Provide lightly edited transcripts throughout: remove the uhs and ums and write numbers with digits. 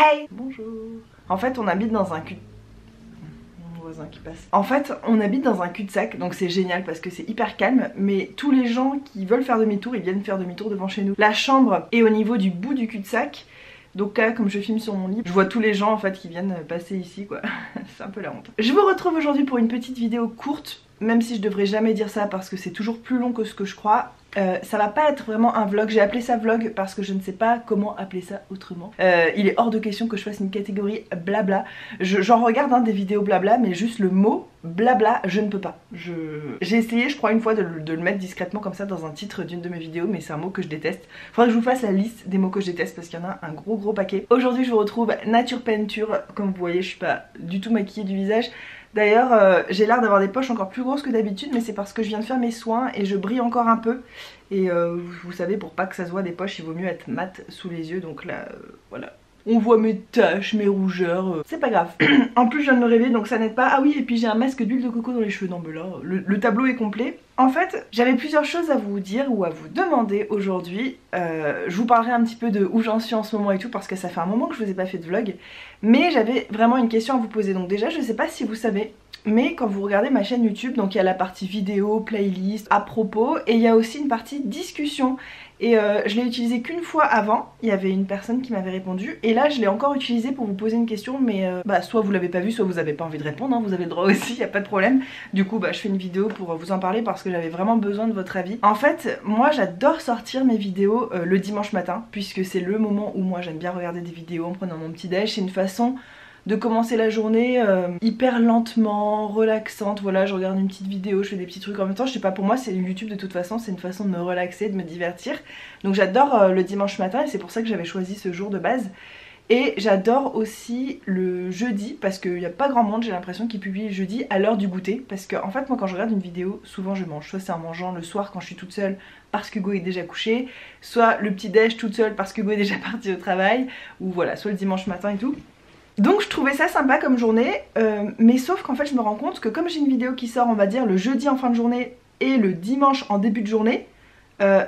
Hey! Bonjour. En fait, on habite dans un mon voisin qui passe. En fait, on habite dans un cul-de-sac, donc c'est génial parce que c'est hyper calme, mais tous les gens qui veulent faire demi-tour, ils viennent faire demi-tour devant chez nous. La chambre est au niveau du bout du cul-de-sac. Donc là, comme je filme sur mon lit, je vois tous les gens en fait qui viennent passer ici quoi. C'est un peu la honte. Je vous retrouve aujourd'hui pour une petite vidéo courte, même si je devrais jamais dire ça parce que c'est toujours plus long que ce que je crois. Ça va pas être vraiment un vlog, j'ai appelé ça vlog parce que je ne sais pas comment appeler ça autrement. Il est hors de question que je fasse une catégorie blabla. J'en regarde des vidéos blabla, mais juste le mot blabla, je ne peux pas. J'ai essayé je crois une fois de le mettre discrètement comme ça dans un titre d'une de mes vidéos, mais c'est un mot que je déteste. Faudrait que je vous fasse la liste des mots que je déteste parce qu'il y en a un gros paquet. Aujourd'hui je vous retrouve nature peinture, comme vous voyez je suis pas du tout maquillée du visage. D'ailleurs j'ai l'air d'avoir des poches encore plus grosses que d'habitude, mais c'est parce que je viens de faire mes soins et je brille encore un peu. Et vous savez, pour pas que ça se voit des poches, il vaut mieux être mat sous les yeux, donc là voilà. On voit mes taches, mes rougeurs, c'est pas grave. En plus je viens de me réveiller donc ça n'aide pas. Ah oui, et puis j'ai un masque d'huile de coco dans les cheveux. Non mais là, le tableau est complet. En fait, j'avais plusieurs choses à vous dire ou à vous demander aujourd'hui. Je vous parlerai un petit peu de où j'en suis en ce moment et tout, parce que ça fait un moment que je vous ai pas fait de vlog. Mais j'avais vraiment une question à vous poser. Donc déjà, je sais pas si vous savez, mais quand vous regardez ma chaîne YouTube, donc il y a la partie vidéo, playlist, à propos, et il y a aussi une partie discussion. Et je l'ai utilisé qu'une fois avant, il y avait une personne qui m'avait répondu, et là je l'ai encore utilisé pour vous poser une question, mais soit vous l'avez pas vu, soit vous avez pas envie de répondre, hein, vous avez le droit aussi, y a pas de problème. Du coup je fais une vidéo pour vous en parler parce que j'avais vraiment besoin de votre avis. En fait, moi j'adore sortir mes vidéos le dimanche matin, puisque c'est le moment où moi j'aime bien regarder des vidéos en prenant mon petit déj. C'est une façon de commencer la journée hyper lentement, relaxante. Voilà, je regarde une petite vidéo, je fais des petits trucs en même temps. Je sais pas, pour moi c'est YouTube de toute façon, c'est une façon de me relaxer, de me divertir. Donc j'adore le dimanche matin et c'est pour ça que j'avais choisi ce jour de base. Et j'adore aussi le jeudi parce qu'il n'y a pas grand monde, j'ai l'impression, qui publie le jeudi à l'heure du goûter. Parce que en fait moi quand je regarde une vidéo, souvent je mange. Soit c'est en mangeant le soir quand je suis toute seule parce que Hugo est déjà couché, soit le petit déj toute seule parce que Hugo est déjà parti au travail, ou voilà, soit le dimanche matin et tout. Donc je trouvais ça sympa comme journée, mais sauf qu'en fait je me rends compte que comme j'ai une vidéo qui sort on va dire le jeudi en fin de journée et le dimanche en début de journée,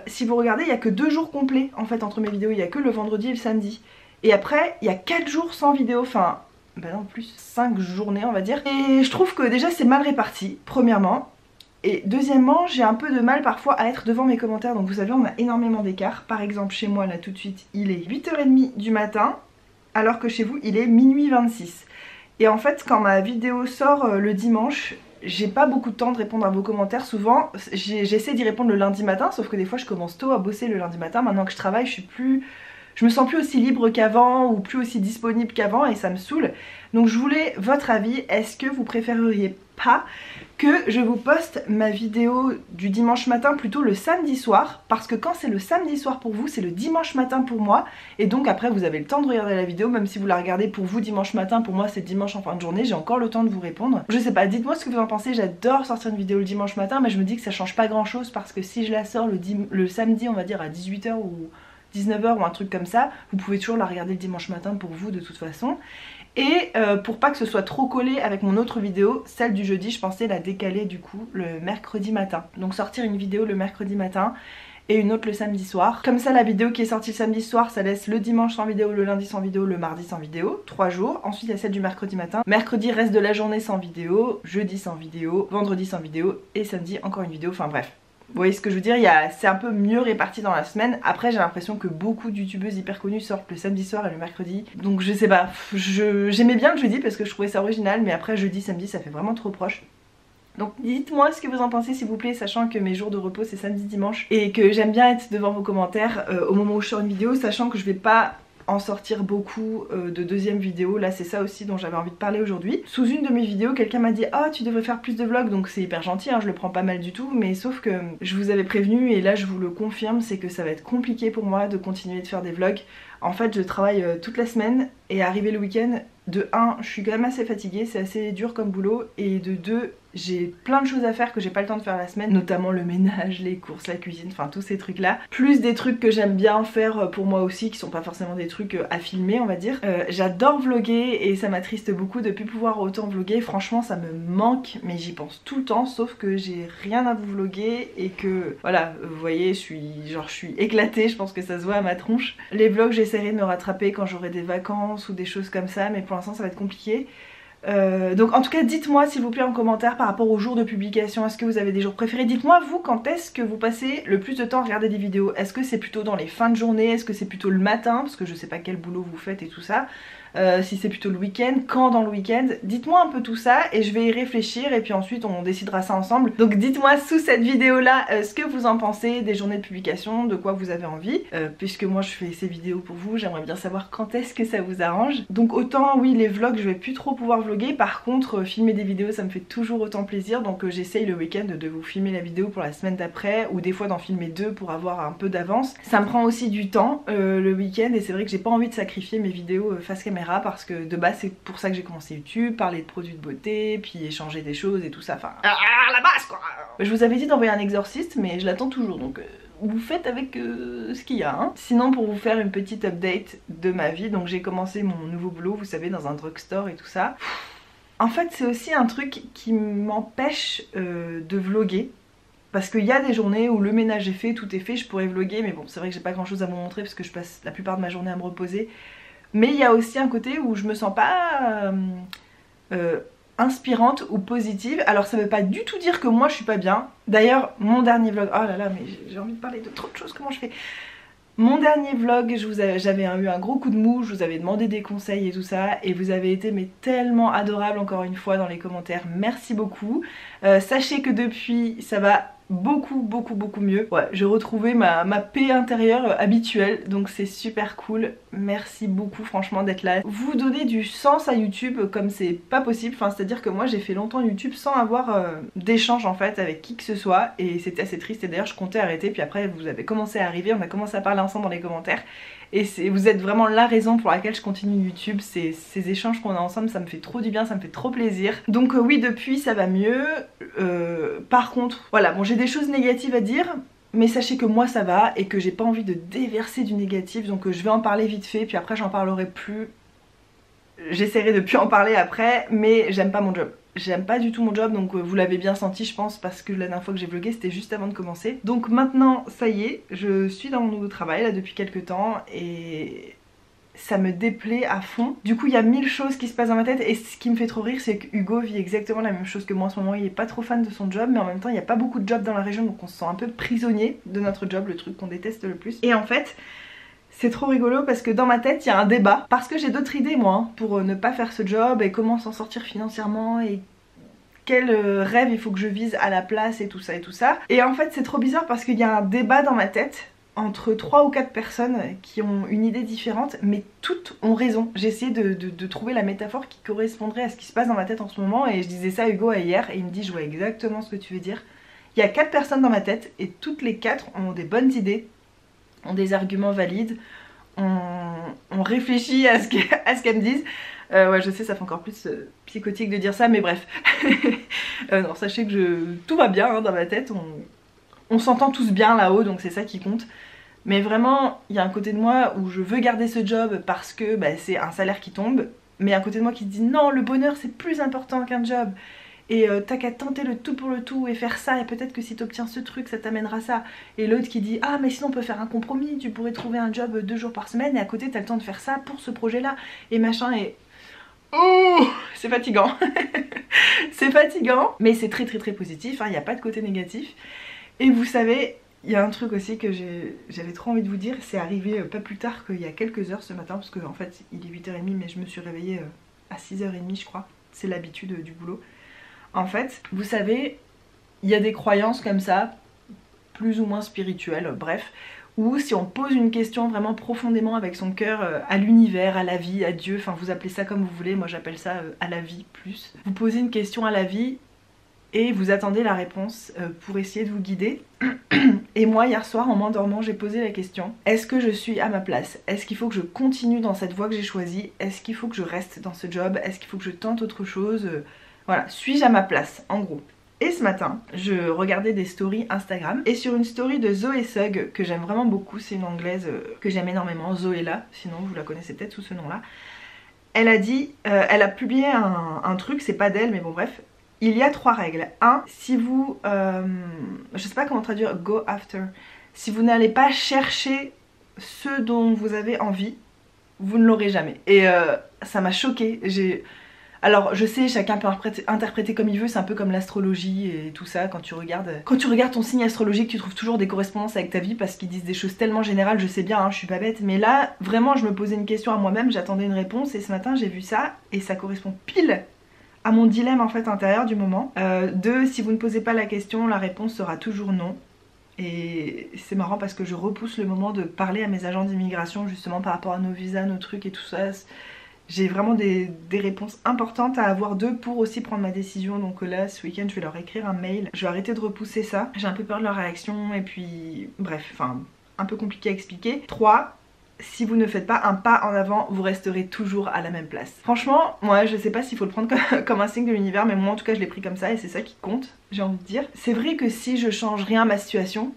si vous regardez il n'y a que 2 jours complets en fait entre mes vidéos, il n'y a que le vendredi et le samedi. Et après il y a 4 jours sans vidéo, enfin non plus 5 journées on va dire. Et je trouve que déjà c'est mal réparti, premièrement. Et deuxièmement, j'ai un peu de mal parfois à être devant mes commentaires, donc vous savez on a énormément d'écart. Par exemple chez moi là tout de suite il est 8h30 du matin, alors que chez vous il est minuit 26. Et en fait quand ma vidéo sort le dimanche, j'ai pas beaucoup de temps de répondre à vos commentaires. Souvent j'essaie d'y répondre le lundi matin, sauf que des fois je commence tôt à bosser le lundi matin. Maintenant que je travaille je me sens plus aussi libre qu'avant ou plus aussi disponible qu'avant et ça me saoule. Donc je voulais votre avis, est-ce que vous préféreriez pas que je vous poste ma vidéo du dimanche matin plutôt le samedi soir? Parce que quand c'est le samedi soir pour vous, c'est le dimanche matin pour moi. Et donc après vous avez le temps de regarder la vidéo, même si vous la regardez pour vous dimanche matin, pour moi c'est dimanche en fin de journée, j'ai encore le temps de vous répondre. Je sais pas, dites-moi ce que vous en pensez, j'adore sortir une vidéo le dimanche matin, mais je me dis que ça change pas grand chose parce que si je la sors le samedi on va dire à 18h ou 19h ou un truc comme ça, vous pouvez toujours la regarder le dimanche matin pour vous de toute façon. Et pour pas que ce soit trop collé avec mon autre vidéo, celle du jeudi, je pensais la décaler du coup le mercredi matin. Donc sortir une vidéo le mercredi matin et une autre le samedi soir. Comme ça la vidéo qui est sortie le samedi soir, ça laisse le dimanche sans vidéo, le lundi sans vidéo, le mardi sans vidéo, 3 jours. Ensuite il y a celle du mercredi matin. Mercredi reste de la journée sans vidéo, jeudi sans vidéo, vendredi sans vidéo et samedi encore une vidéo, enfin bref. Vous voyez ce que je veux dire, c'est un peu mieux réparti dans la semaine. Après j'ai l'impression que beaucoup de youtubeuses hyper connues sortent le samedi soir et le mercredi. Donc je sais pas, j'aimais bien le jeudi parce que je trouvais ça original, mais après jeudi, samedi ça fait vraiment trop proche. Donc dites-moi ce que vous en pensez s'il vous plaît, sachant que mes jours de repos c'est samedi, dimanche. Et que j'aime bien être devant vos commentaires au moment où je sors une vidéo, sachant que je vais pas en sortir beaucoup de deuxième vidéo. Là c'est ça aussi dont j'avais envie de parler aujourd'hui. Sous une de mes vidéos quelqu'un m'a dit ah tu devrais faire plus de vlogs, donc c'est hyper gentil hein, je le prends pas mal du tout, mais sauf que je vous avais prévenu et là je vous le confirme, c'est que ça va être compliqué pour moi de continuer de faire des vlogs. En fait je travaille toute la semaine et arrivé le week-end, de 1 je suis quand même assez fatiguée, c'est assez dur comme boulot, et de 2 j'ai plein de choses à faire que j'ai pas le temps de faire la semaine, notamment le ménage, les courses, la cuisine, enfin tous ces trucs là. Plus des trucs que j'aime bien faire pour moi aussi, qui sont pas forcément des trucs à filmer on va dire. J'adore vlogger et ça m'attriste beaucoup de plus pouvoir autant vlogger. Franchement ça me manque, mais j'y pense tout le temps, sauf que j'ai rien à vous vlogger et que voilà, vous voyez je suis éclatée, je pense que ça se voit à ma tronche. Les vlogs j'essaie j'essaierai de me rattraper quand j'aurai des vacances ou des choses comme ça, mais pour l'instant ça va être compliqué. Donc en tout cas dites-moi s'il vous plaît en commentaire par rapport aux jours de publication, est-ce que vous avez des jours préférés? Dites-moi vous quand est-ce que vous passez le plus de temps à regarder des vidéos. Est-ce que c'est plutôt dans les fins de journée? Est-ce que c'est plutôt le matin? Parce que je sais pas quel boulot vous faites et tout ça. Si c'est plutôt le week-end, quand dans le week-end, dites-moi un peu tout ça et je vais y réfléchir et puis ensuite on décidera ça ensemble. Donc dites-moi sous cette vidéo là ce que vous en pensez des journées de publication, de quoi vous avez envie, puisque moi je fais ces vidéos pour vous, j'aimerais bien savoir quand est-ce que ça vous arrange. Donc autant oui les vlogs je vais plus trop pouvoir vlogger, par contre filmer des vidéos ça me fait toujours autant plaisir, donc j'essaye le week-end de vous filmer la vidéo pour la semaine d'après ou des fois d'en filmer deux pour avoir un peu d'avance. Ça me prend aussi du temps le week-end et c'est vrai que j'ai pas envie de sacrifier mes vidéos face caméra parce que de base c'est pour ça que j'ai commencé YouTube, parler de produits de beauté, puis échanger des choses et tout ça, enfin la base quoi. Je vous avais dit d'envoyer un exorciste mais je l'attends toujours donc vous faites avec ce qu'il y a hein. Sinon pour vous faire une petite update de ma vie, donc j'ai commencé mon nouveau boulot vous savez dans un drugstore et tout ça. En fait c'est aussi un truc qui m'empêche de vlogger. Parce qu'il y a des journées où le ménage est fait, tout est fait, je pourrais vlogger mais bon c'est vrai que j'ai pas grand chose à vous montrer parce que je passe la plupart de ma journée à me reposer. Mais il y a aussi un côté où je me sens pas inspirante ou positive. Alors ça veut pas du tout dire que moi je suis pas bien. D'ailleurs mon dernier vlog, oh là là mais j'ai envie de parler de trop de choses, comment je fais? Mon dernier vlog, j'avais eu un gros coup de mou, je vous avais demandé des conseils et tout ça et vous avez été mais tellement adorables encore une fois dans les commentaires, merci beaucoup. Sachez que depuis ça va beaucoup mieux. Ouais, j'ai retrouvé ma paix intérieure habituelle, donc c'est super cool. Merci beaucoup franchement d'être là. Vous donnez du sens à YouTube comme c'est pas possible, enfin c'est à dire que moi j'ai fait longtemps YouTube sans avoir d'échange en fait avec qui que ce soit et c'était assez triste et d'ailleurs je comptais arrêter puis après vous avez commencé à arriver, on a commencé à parler ensemble dans les commentaires et vous êtes vraiment la raison pour laquelle je continue YouTube. Ces échanges qu'on a ensemble ça me fait trop du bien, ça me fait trop plaisir. Donc oui depuis ça va mieux. Par contre voilà bon j'ai des choses négatives à dire mais sachez que moi ça va et que j'ai pas envie de déverser du négatif donc je vais en parler vite fait puis après j'en parlerai plus. J'essaierai de plus en parler après mais j'aime pas mon job. J'aime pas du tout mon job donc vous l'avez bien senti je pense parce que la dernière fois que j'ai vlogué c'était juste avant de commencer. Donc maintenant ça y est je suis dans mon nouveau travail là depuis quelques temps et ça me déplaît à fond. Du coup il y a 1000 choses qui se passent dans ma tête et ce qui me fait trop rire c'est que Hugo vit exactement la même chose que moi en ce moment. Il est pas trop fan de son job mais en même temps il n'y a pas beaucoup de jobs dans la région donc on se sent un peu prisonnier de notre job, le truc qu'on déteste le plus. Et en fait c'est trop rigolo parce que dans ma tête il y a un débat parce que j'ai d'autres idées moi hein, pour ne pas faire ce job et comment s'en sortir financièrement et quel rêve il faut que je vise à la place et tout ça et tout ça. Et en fait c'est trop bizarre parce qu'il y a un débat dans ma tête entre 3 ou 4 personnes qui ont une idée différente mais toutes ont raison. J'ai essayé de trouver la métaphore qui correspondrait à ce qui se passe dans ma tête en ce moment et je disais ça à Hugo hier et il me dit je vois exactement ce que tu veux dire. Il y a 4 personnes dans ma tête et toutes les 4 ont des bonnes idées, ont des arguments valides, on réfléchit à ce qu'elles me disent. Ouais je sais ça fait encore plus psychotique de dire ça mais bref. Non sachez que tout va bien hein, dans ma tête, on s'entend tous bien là-haut donc c'est ça qui compte. Mais vraiment il y a un côté de moi où je veux garder ce job parce que bah, c'est un salaire qui tombe. Mais il y a un côté de moi qui dit non le bonheur c'est plus important qu'un job. Et t'as qu'à tenter le tout pour le tout et faire ça et peut-être que si t'obtiens ce truc ça t'amènera ça. Et l'autre qui dit ah mais sinon on peut faire un compromis, tu pourrais trouver un job 2 jours par semaine et à côté t'as le temps de faire ça pour ce projet là et machin et... Oh c'est fatigant. C'est fatigant mais c'est très positif, il n'y a pas de côté négatif. Et vous savez il y a un truc aussi que j'avais trop envie de vous dire, c'est arrivé pas plus tard qu'il y a quelques heures ce matin parce que en fait il est 8h30 mais je me suis réveillée à 6h30 je crois, c'est l'habitude du boulot. En fait, vous savez, il y a des croyances comme ça, plus ou moins spirituelles, bref, où si on pose une question vraiment profondément avec son cœur à l'univers, à la vie, à Dieu, enfin vous appelez ça comme vous voulez, moi j'appelle ça à la vie plus. Vous posez une question à la vie et vous attendez la réponse pour essayer de vous guider. Et moi hier soir en m'endormant j'ai posé la question, est-ce que je suis à ma place? Est-ce qu'il faut que je continue dans cette voie que j'ai choisie? Est-ce qu'il faut que je reste dans ce job? Est-ce qu'il faut que je tente autre chose? Voilà, suis-je à ma place en gros? Et ce matin, je regardais des stories Instagram et sur une story de Zoé Sugg que j'aime vraiment beaucoup, c'est une anglaise que j'aime énormément, Zoéla, sinon vous la connaissez peut-être sous ce nom-là. Elle a dit, elle a publié un truc, c'est pas d'elle mais bon bref, il y a 3 règles. 1, si vous, je sais pas comment traduire go after, si vous n'allez pas chercher ce dont vous avez envie, vous ne l'aurez jamais. Et ça m'a choquée. Alors je sais, chacun peut interpréter comme il veut, c'est un peu comme l'astrologie et tout ça, quand tu regardes ton signe astrologique, tu trouves toujours des correspondances avec ta vie parce qu'ils disent des choses tellement générales, je sais bien, hein, je suis pas bête, mais là, vraiment, je me posais une question à moi-même, j'attendais une réponse et ce matin j'ai vu ça et ça correspond pile à mon dilemme en fait intérieur du moment. Si vous ne posez pas la question, la réponse sera toujours non. Et c'est marrant parce que je repousse le moment de parler à mes agents d'immigration justement par rapport à nos visas, nos trucs et tout ça. J'ai vraiment des réponses importantes à avoir d'eux pour aussi prendre ma décision. Donc là, ce week-end, je vais leur écrire un mail. Je vais arrêter de repousser ça. J'ai un peu peur de leur réaction et puis... Bref, enfin, un peu compliqué à expliquer. 3. Si vous ne faites pas un pas en avant, vous resterez toujours à la même place. Franchement, moi je sais pas s'il faut le prendre comme un signe de l'univers, mais moi en tout cas je l'ai pris comme ça et c'est ça qui compte, j'ai envie de dire. C'est vrai que si je change rien à ma situation,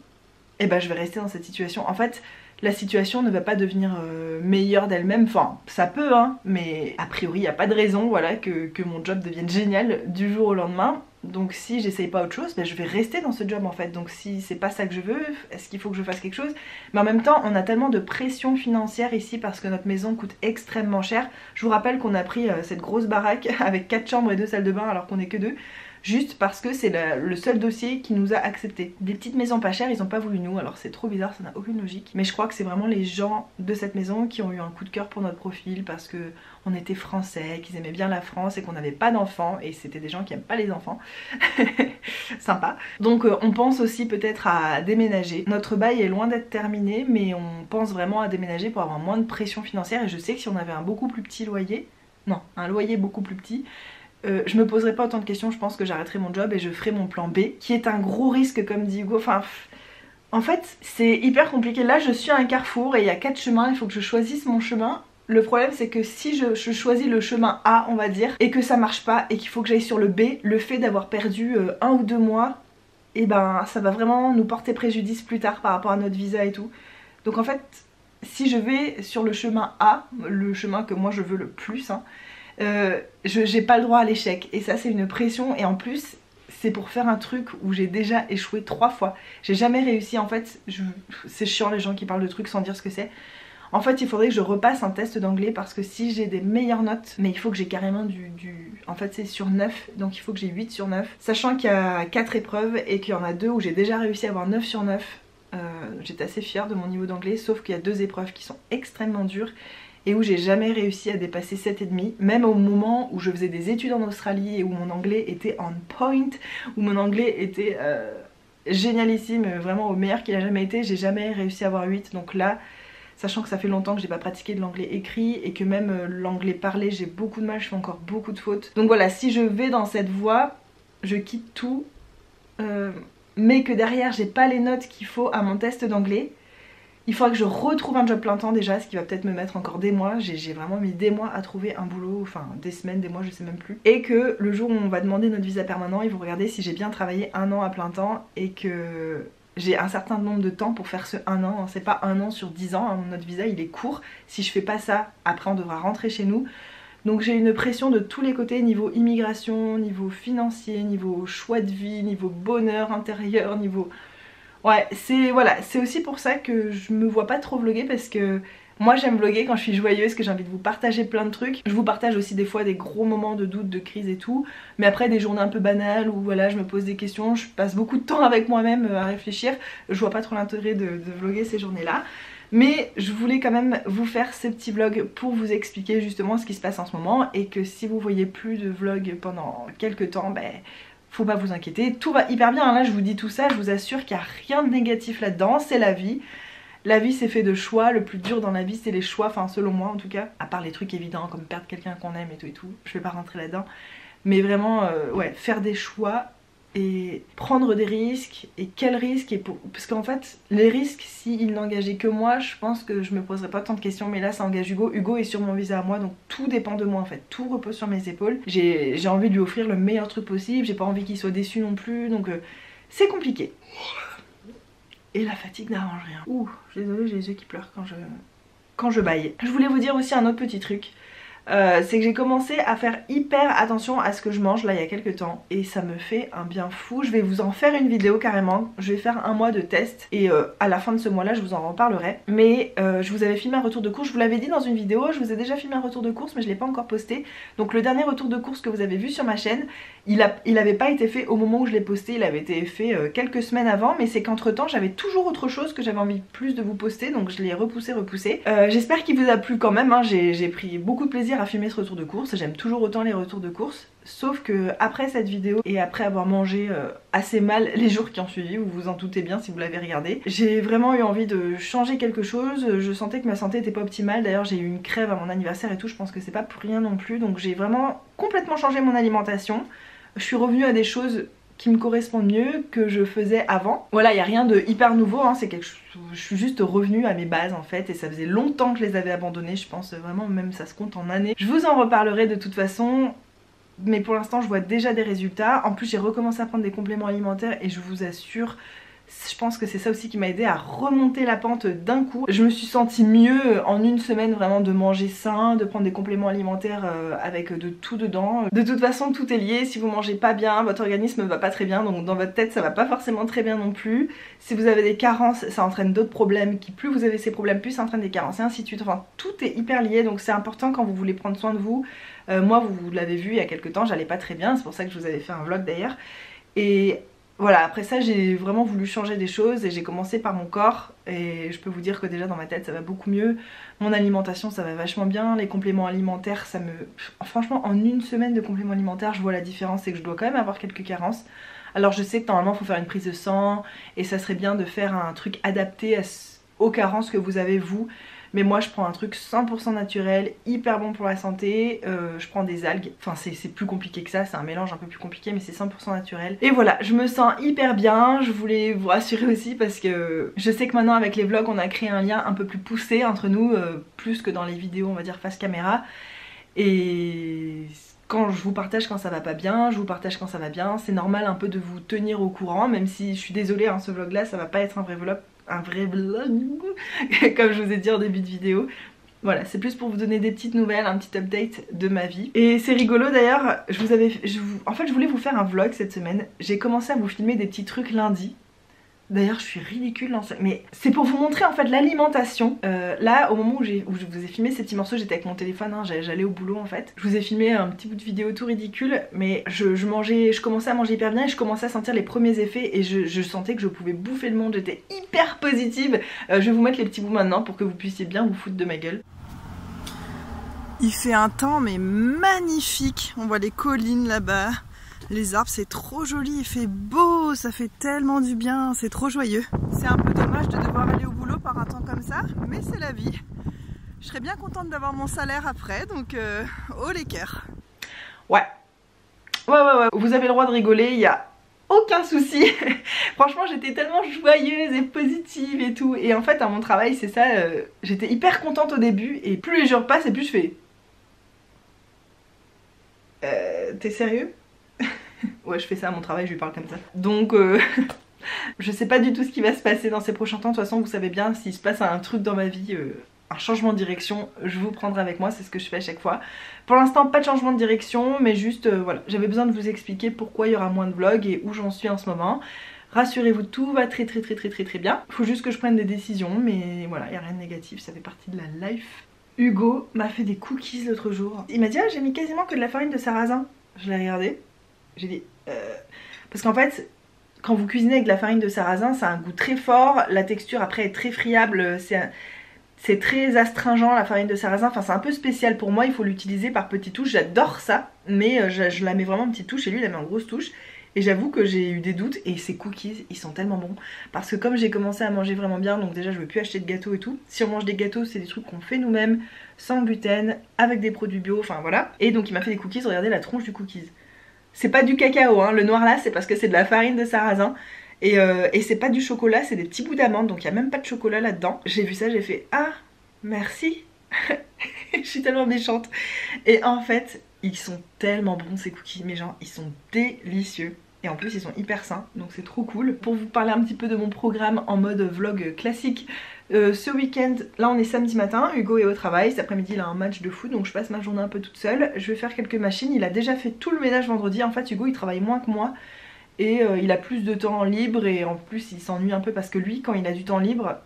eh ben je vais rester dans cette situation. En fait, la situation ne va pas devenir meilleure d'elle-même, enfin ça peut hein, mais a priori il n'y a pas de raison voilà, que mon job devienne génial du jour au lendemain. Donc si j'essaye pas autre chose, ben je vais rester dans ce job en fait. Donc si c'est pas ça que je veux, est-ce qu'il faut que je fasse quelque chose? Mais en même temps, on a tellement de pression financière ici parce que notre maison coûte extrêmement cher. Je vous rappelle qu'on a pris cette grosse baraque avec 4 chambres et 2 salles de bain alors qu'on est que 2. Juste parce que c'est le seul dossier qui nous a accepté. Des petites maisons pas chères, ils ont pas voulu nous, alors c'est trop bizarre, ça n'a aucune logique. Mais je crois que c'est vraiment les gens de cette maison qui ont eu un coup de cœur pour notre profil parce que on était français, qu'ils aimaient bien la France et qu'on n'avait pas d'enfants. Et c'était des gens qui aiment pas les enfants. Sympa. Donc on pense aussi peut-être à déménager. Notre bail est loin d'être terminé, mais on pense vraiment à déménager pour avoir moins de pression financière. Et je sais que si on avait un beaucoup plus petit loyer, non, un loyer beaucoup plus petit, je me poserai pas autant de questions, je pense que j'arrêterai mon job et je ferai mon plan B, qui est un gros risque comme dit Hugo, enfin... En fait, c'est hyper compliqué. Là, je suis à un carrefour et il y a 4 chemins, il faut que je choisisse mon chemin. Le problème, c'est que si je choisis le chemin A, on va dire, et que ça marche pas et qu'il faut que j'aille sur le B, le fait d'avoir perdu 1 ou 2 mois, et ben ça va vraiment nous porter préjudice plus tard par rapport à notre visa et tout. Donc en fait, si je vais sur le chemin A, le chemin que moi je veux le plus, hein, j'ai pas le droit à l'échec et ça c'est une pression et en plus c'est pour faire un truc où j'ai déjà échoué 3 fois. J'ai jamais réussi en fait, c'est chiant les gens qui parlent de trucs sans dire ce que c'est. En fait il faudrait que je repasse un test d'anglais parce que si j'ai des meilleures notes, mais il faut que j'ai carrément en fait c'est sur 9, donc il faut que j'ai 8 sur 9. Sachant qu'il y a 4 épreuves et qu'il y en a 2 où j'ai déjà réussi à avoir 9 sur 9. J'étais assez fière de mon niveau d'anglais, sauf qu'il y a 2 épreuves qui sont extrêmement dures et où j'ai jamais réussi à dépasser 7,5, même au moment où je faisais des études en Australie et où mon anglais était on point, où mon anglais était génialissime, vraiment au meilleur qu'il a jamais été, j'ai jamais réussi à avoir 8, donc là, sachant que ça fait longtemps que j'ai pas pratiqué de l'anglais écrit et que même l'anglais parlé j'ai beaucoup de mal, je fais encore beaucoup de fautes. Donc voilà, si je vais dans cette voie, je quitte tout, mais que derrière j'ai pas les notes qu'il faut à mon test d'anglais, il faudra que je retrouve un job plein temps déjà, ce qui va peut-être me mettre encore des mois. J'ai vraiment mis des mois à trouver un boulot, enfin des semaines, des mois, je sais même plus. Et que le jour où on va demander notre visa permanent, ils vont regarder si j'ai bien travaillé 1 an à plein temps et que j'ai un certain nombre de temps pour faire ce 1 an. C'est pas 1 an sur 10 ans, hein. Notre visa il est court. Si je fais pas ça, après on devra rentrer chez nous. Donc j'ai une pression de tous les côtés, niveau immigration, niveau financier, niveau choix de vie, niveau bonheur intérieur, niveau... Ouais, c'est aussi pour ça que je me vois pas trop vlogger parce que moi j'aime vlogger quand je suis joyeuse, que j'ai envie de vous partager plein de trucs. Je vous partage aussi des fois des gros moments de doute, de crise et tout. Mais après des journées un peu banales où voilà, je me pose des questions, je passe beaucoup de temps avec moi-même à réfléchir. Je vois pas trop l'intérêt de vlogger ces journées-là. Mais je voulais quand même vous faire ce petit vlog pour vous expliquer justement ce qui se passe en ce moment. Et que si vous voyez plus de vlog pendant quelques temps, ben... faut pas vous inquiéter, tout va hyper bien, là je vous dis tout ça, je vous assure qu'il n'y a rien de négatif là-dedans, c'est la vie. La vie c'est fait de choix, le plus dur dans la vie c'est les choix, enfin selon moi en tout cas, à part les trucs évidents comme perdre quelqu'un qu'on aime et tout, je vais pas rentrer là-dedans. Mais vraiment, ouais, faire des choix et prendre des risques, et quels risques, parce qu'en fait les risques, s'ils n'engageaient que moi, je pense que je me poserais pas tant de questions, mais là ça engage Hugo, Hugo est sur mon visa à moi, donc tout dépend de moi en fait, tout repose sur mes épaules. J'ai envie de lui offrir le meilleur truc possible, j'ai pas envie qu'il soit déçu non plus, donc c'est compliqué. Et la fatigue n'arrange rien. Ouh, désolée, j'ai les yeux qui pleurent quand je baille. Je voulais vous dire aussi un autre petit truc. c'est que j'ai commencé à faire hyper attention à ce que je mange là il y a quelques temps et ça me fait un bien fou. Je vais vous en faire une vidéo carrément, je vais faire un mois de test et à la fin de ce mois là je vous en reparlerai. Mais je vous avais filmé un retour de course, je vous l'avais dit dans une vidéo, je vous ai déjà filmé un retour de course mais je l'ai pas encore posté. Donc le dernier retour de course que vous avez vu sur ma chaîne, il avait pas été fait au moment où je l'ai posté, il avait été fait quelques semaines avant, mais c'est qu'entre temps j'avais toujours autre chose que j'avais envie plus de vous poster, donc je l'ai repoussé. J'espère qu'il vous a plu quand même, hein. J'ai pris beaucoup de plaisir à filmer ce retour de course, j'aime toujours autant les retours de course, sauf que après cette vidéo et après avoir mangé assez mal les jours qui ont suivi, vous vous en doutez bien si vous l'avez regardé, j'ai vraiment eu envie de changer quelque chose. Je sentais que ma santé était pas optimale, d'ailleurs j'ai eu une crève à mon anniversaire et tout, je pense que c'est pas pour rien non plus, donc j'ai vraiment complètement changé mon alimentation. Je suis revenue à des choses qui me correspondent mieux que je faisais avant. Voilà, il n'y a rien de hyper nouveau, hein, c'est quelque chose, je suis juste revenue à mes bases en fait, et ça faisait longtemps que je les avais abandonnées, je pense vraiment, même ça se compte en années. Je vous en reparlerai de toute façon, mais pour l'instant je vois déjà des résultats. En plus j'ai recommencé à prendre des compléments alimentaires et je vous assure, je pense que c'est ça aussi qui m'a aidé à remonter la pente d'un coup. Je me suis sentie mieux en une semaine vraiment de manger sain, de prendre des compléments alimentaires avec de tout dedans. De toute façon tout est lié, si vous mangez pas bien, votre organisme va pas très bien, donc dans votre tête ça va pas forcément très bien non plus. Si vous avez des carences, ça entraîne d'autres problèmes, qui plus vous avez ces problèmes, plus ça entraîne des carences et ainsi de suite. Enfin tout est hyper lié, donc c'est important quand vous voulez prendre soin de vous. Moi vous l'avez vu il y a quelques temps, j'allais pas très bien, c'est pour ça que je vous avais fait un vlog d'ailleurs. Et voilà, après ça j'ai vraiment voulu changer des choses et j'ai commencé par mon corps et je peux vous dire que déjà dans ma tête ça va beaucoup mieux. Mon alimentation ça va vachement bien, les compléments alimentaires ça me... Franchement en une semaine de compléments alimentaires je vois la différence, c'est que je dois quand même avoir quelques carences. Alors je sais que normalement il faut faire une prise de sang et ça serait bien de faire un truc adapté aux carences que vous avez vous. Mais moi je prends un truc 100% naturel, hyper bon pour la santé, je prends des algues, enfin c'est plus compliqué que ça, c'est un mélange un peu plus compliqué mais c'est 100% naturel. Et voilà, je me sens hyper bien, je voulais vous rassurer aussi parce que je sais que maintenant avec les vlogs on a créé un lien un peu plus poussé entre nous, plus que dans les vidéos on va dire face caméra. Et quand je vous partage quand ça va pas bien, je vous partage quand ça va bien, c'est normal un peu de vous tenir au courant, même si je suis désolée hein, ce vlog là ça va pas être un vrai vlog comme je vous ai dit en début de vidéo. Voilà, c'est plus pour vous donner des petites nouvelles, un petit update de ma vie. Et c'est rigolo d'ailleurs, en fait je voulais vous faire un vlog cette semaine. J'ai commencé à vous filmer des petits trucs lundi. D'ailleurs je suis ridicule, mais c'est pour vous montrer en fait l'alimentation. Là au moment où je vous ai filmé ces petits morceaux, j'étais avec mon téléphone, hein, j'allais au boulot en fait. Je vous ai filmé un petit bout de vidéo tout ridicule, mais je commençais à manger hyper bien et je commençais à sentir les premiers effets et je sentais que je pouvais bouffer le monde, j'étais hyper positive. Je vais vous mettre les petits bouts maintenant pour que vous puissiez bien vous foutre de ma gueule. Il fait un temps mais magnifique, on voit les collines là-bas. Les arbres c'est trop joli, il fait beau, ça fait tellement du bien, c'est trop joyeux. C'est un peu dommage de devoir aller au boulot par un temps comme ça, mais c'est la vie. Je serais bien contente d'avoir mon salaire après, donc haut les cœurs. Ouais, vous avez le droit de rigoler, il y a aucun souci. Franchement j'étais tellement joyeuse et positive et tout. Et en fait à mon travail c'est ça, j'étais hyper contente au début et plus les jours passent et plus je fais... T'es sérieux? Ouais je fais ça à mon travail, je lui parle comme ça. Donc je sais pas du tout ce qui va se passer dans ces prochains temps. De toute façon vous savez bien, s'il se passe un truc dans ma vie, un changement de direction, je vous prendrai avec moi, c'est ce que je fais à chaque fois. Pour l'instant pas de changement de direction, mais juste voilà, j'avais besoin de vous expliquer pourquoi il y aura moins de vlogs et où j'en suis en ce moment. Rassurez-vous, tout va très bien. Faut juste que je prenne des décisions, mais voilà, il n'y a rien de négatif, ça fait partie de la life. Hugo m'a fait des cookies l'autre jour. Il m'a dit ah j'ai mis quasiment que de la farine de sarrasin. Je l'ai regardé, j'ai dit parce qu'en fait quand vous cuisinez avec de la farine de sarrasin ça a un goût très fort, la texture après est très friable, c'est très astringent la farine de sarrasin, enfin c'est un peu spécial pour moi, il faut l'utiliser par petites touches, j'adore ça, mais je la mets vraiment en petites touches et lui il la met en grosses touches. Et j'avoue que j'ai eu des doutes et ces cookies ils sont tellement bons. Parce que comme j'ai commencé à manger vraiment bien, donc déjà je veux plus acheter de gâteaux et tout. Si on mange des gâteaux c'est des trucs qu'on fait nous-mêmes, sans gluten, avec des produits bio, enfin voilà. Et donc il m'a fait des cookies, regardez la tronche du cookies. C'est pas du cacao hein, le noir là c'est parce que c'est de la farine de sarrasin. Et c'est pas du chocolat, c'est des petits bouts d'amande, donc il n'y a même pas de chocolat là-dedans. J'ai vu ça, j'ai fait ah merci. Je suis tellement méchante. Et en fait ils sont tellement bons ces cookies, mais genre ils sont délicieux. Et en plus ils sont hyper sains, donc c'est trop cool. Pour vous parler un petit peu de mon programme en mode vlog classique, Ce week-end, là on est samedi matin, Hugo est au travail, cet après-midi il a un match de foot donc je passe ma journée un peu toute seule. Je vais faire quelques machines, il a déjà fait tout le ménage vendredi, en fait Hugo il travaille moins que moi et il a plus de temps libre et en plus il s'ennuie un peu parce que lui quand il a du temps libre,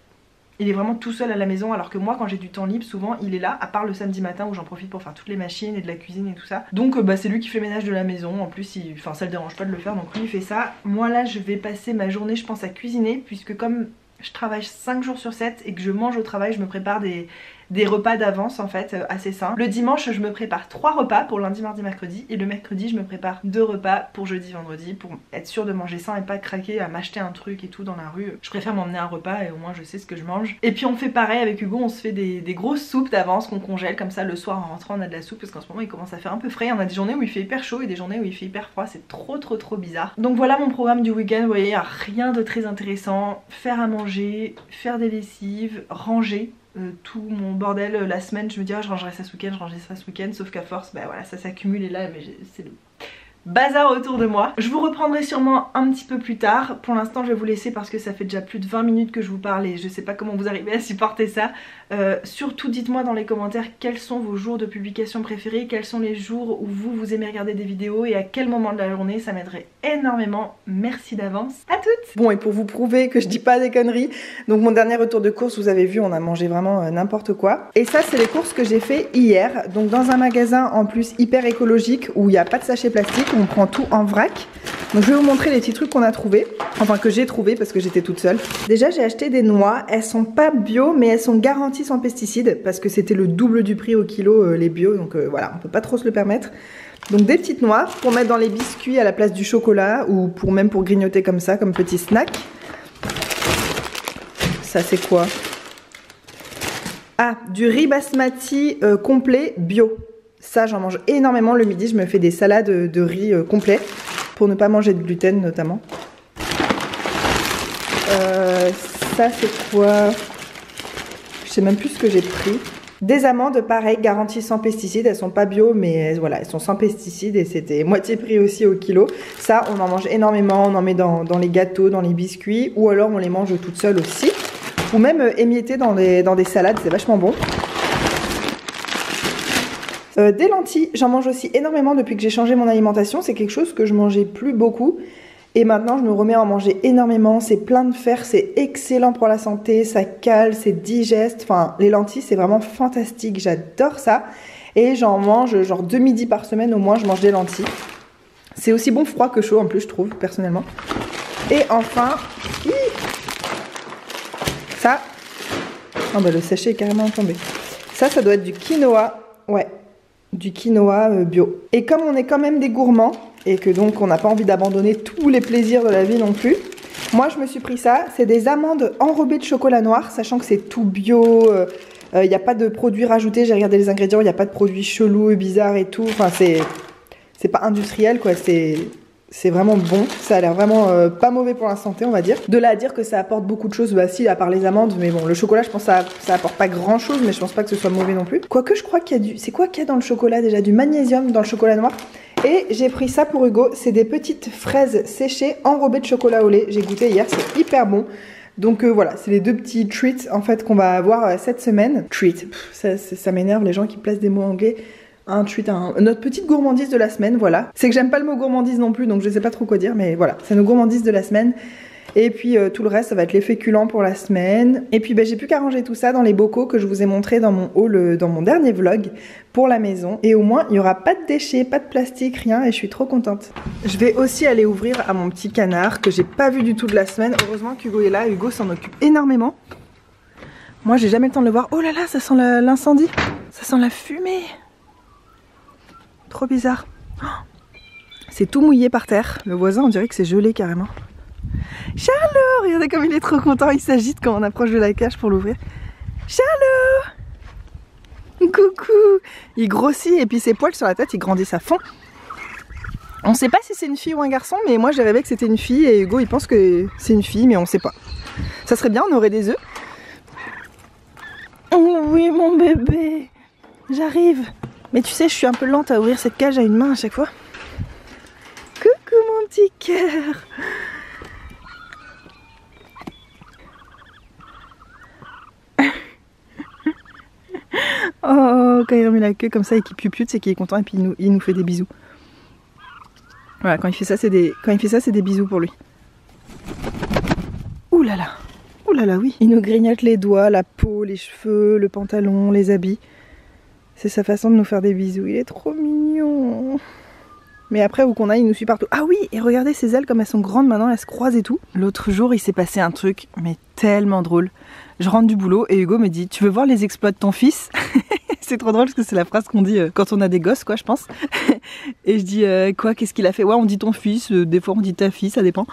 il est vraiment tout seul à la maison alors que moi quand j'ai du temps libre souvent il est là, à part le samedi matin où j'en profite pour faire toutes les machines et de la cuisine et tout ça. Donc c'est lui qui fait le ménage de la maison, en plus enfin ça le dérange pas de le faire donc lui il fait ça. Moi là je vais passer ma journée je pense à cuisiner puisque comme je travaille 5 jours sur 7 et que je mange au travail, je me prépare des repas d'avance en fait, assez sains. Le dimanche je me prépare 3 repas pour lundi, mardi, mercredi et le mercredi je me prépare 2 repas pour jeudi, vendredi pour être sûre de manger sain et pas craquer à m'acheter un truc et tout dans la rue. Je préfère m'emmener un repas et au moins je sais ce que je mange. Et puis on fait pareil avec Hugo, on se fait des grosses soupes d'avance qu'on congèle comme ça le soir en rentrant on a de la soupe parce qu'en ce moment il commence à faire un peu frais. On a des journées où il fait hyper chaud et des journées où il fait hyper froid, c'est trop bizarre. Donc voilà mon programme du week-end, vous voyez, il n'y a rien de très intéressant. Faire à manger, faire des lessives, ranger. Tout mon bordel la semaine, je me dis je rangerai ça ce week-end, je rangerai ça ce week-end, sauf qu'à force voilà ça s'accumule et là c'est le bazar autour de moi. Je vous reprendrai sûrement un petit peu plus tard. Pour l'instant je vais vous laisser parce que ça fait déjà plus de 20 minutes que je vous parle et je sais pas comment vous arrivez à supporter ça. Surtout dites-moi dans les commentaires quels sont vos jours de publication préférés, quels sont les jours où vous aimez regarder des vidéos et à quel moment de la journée, ça m'aiderait énormément. Merci d'avance à toutes. Bon et pour vous prouver que je dis pas des conneries, donc mon dernier retour de course vous avez vu on a mangé vraiment n'importe quoi. Et ça c'est les courses que j'ai fait hier, donc dans un magasin en plus hyper écologique où il n'y a pas de sachet plastique, on prend tout en vrac. Donc je vais vous montrer les petits trucs qu'on a trouvés, enfin que j'ai trouvé parce que j'étais toute seule. Déjà j'ai acheté des noix, elles sont pas bio mais elles sont garanties sans pesticides parce que c'était le double du prix au kilo les bio, donc voilà on peut pas trop se le permettre. Donc des petites noix pour mettre dans les biscuits à la place du chocolat ou même pour grignoter comme ça, comme petit snack. Ça c'est quoi? Ah, du riz basmati complet bio. Ça j'en mange énormément le midi, je me fais des salades de riz complet pour ne pas manger de gluten notamment. Ça c'est quoi? Je sais même plus ce que j'ai pris. Des amandes pareil, garanties sans pesticides, elles sont pas bio mais voilà, elles sont sans pesticides et c'était moitié prix aussi au kilo. Ça on en mange énormément, on en met dans les gâteaux, dans les biscuits ou alors on les mange toutes seules aussi. Ou même émiettés dans des salades, c'est vachement bon. Des lentilles, j'en mange aussi énormément depuis que j'ai changé mon alimentation, c'est quelque chose que je mangeais plus beaucoup. Et maintenant je me remets à en manger énormément, c'est plein de fer, c'est excellent pour la santé, ça cale, c'est digeste, enfin les lentilles c'est vraiment fantastique, j'adore ça. Et j'en mange genre 2 midis par semaine au moins, je mange des lentilles. C'est aussi bon froid que chaud en plus je trouve personnellement. Et enfin, ça, oh bah le sachet est carrément tombé. Ça doit être du quinoa, ouais, du quinoa bio. Et comme on est quand même des gourmands, et que donc on n'a pas envie d'abandonner tous les plaisirs de la vie non plus, moi je me suis pris ça, c'est des amandes enrobées de chocolat noir, sachant que c'est tout bio, il n'y a pas de produits rajoutés, j'ai regardé les ingrédients, il n'y a pas de produits chelous et bizarres et tout, enfin c'est pas industriel quoi, c'est vraiment bon, ça a l'air vraiment pas mauvais pour la santé on va dire. De là à dire que ça apporte beaucoup de choses, bah si à part les amandes, mais bon le chocolat je pense que ça apporte pas grand chose, mais je pense pas que ce soit mauvais non plus. Quoique je crois qu'il y a c'est quoi qu'il y a dans le chocolat déjà? Du magnésium dans le chocolat noir. Et j'ai pris ça pour Hugo, c'est des petites fraises séchées enrobées de chocolat au lait, j'ai goûté hier, c'est hyper bon. Donc voilà, c'est les deux petits treats en fait qu'on va avoir cette semaine. Treat, ça m'énerve les gens qui placent des mots anglais. Un treat, notre petite gourmandise de la semaine, voilà. C'est que j'aime pas le mot gourmandise non plus, donc je sais pas trop quoi dire, mais voilà, c'est nos gourmandises de la semaine. Et puis tout le reste, ça va être les féculents pour la semaine. Et puis j'ai plus qu'à ranger tout ça dans les bocaux que je vous ai montré dans mon haul, dans mon dernier vlog pour la maison. Et au moins, il n'y aura pas de déchets, pas de plastique, rien, et je suis trop contente. Je vais aussi aller ouvrir à mon petit canard que j'ai pas vu du tout de la semaine. Heureusement qu'Hugo est là, Hugo s'en occupe énormément. Moi, j'ai jamais le temps de le voir. Oh là là, ça sent l'incendie, ça sent la fumée. Trop bizarre. Oh, c'est tout mouillé par terre. Le voisin, on dirait que c'est gelé carrément. Charlot, regardez comme il est trop content, il s'agite quand on approche de la cage pour l'ouvrir. Charlot, coucou. Il grossit et puis ses poils sur la tête, ils grandissent à fond. On sait pas si c'est une fille ou un garçon, mais moi j'ai rêvé que c'était une fille et Hugo il pense que c'est une fille, mais on sait pas. Ça serait bien, on aurait des œufs. Oh oui mon bébé, j'arrive. Mais tu sais, je suis un peu lente à ouvrir cette cage à une main à chaque fois. Coucou mon petit cœur. quand il remet la queue comme ça et qu'il piou-pioute, c'est qu'il est content et puis il nous fait des bisous. Voilà, quand il fait ça, c'est des bisous pour lui. Ouh là là, oui. Il nous grignote les doigts, la peau, les cheveux, le pantalon, les habits. C'est sa façon de nous faire des bisous. Il est trop mignon. Mais après, où qu'on aille, il nous suit partout. Ah oui, et regardez ses ailes comme elles sont grandes maintenant, elles se croisent et tout. L'autre jour, il s'est passé un truc, mais tellement drôle. Je rentre du boulot et Hugo me dit « Tu veux voir les exploits de ton fils ?» C'est trop drôle parce que c'est la phrase qu'on dit quand on a des gosses, quoi, je pense. Et je dis « Quoi, qu'est-ce qu'il a fait ?» Ouais, on dit ton fils, des fois on dit ta fille, ça dépend.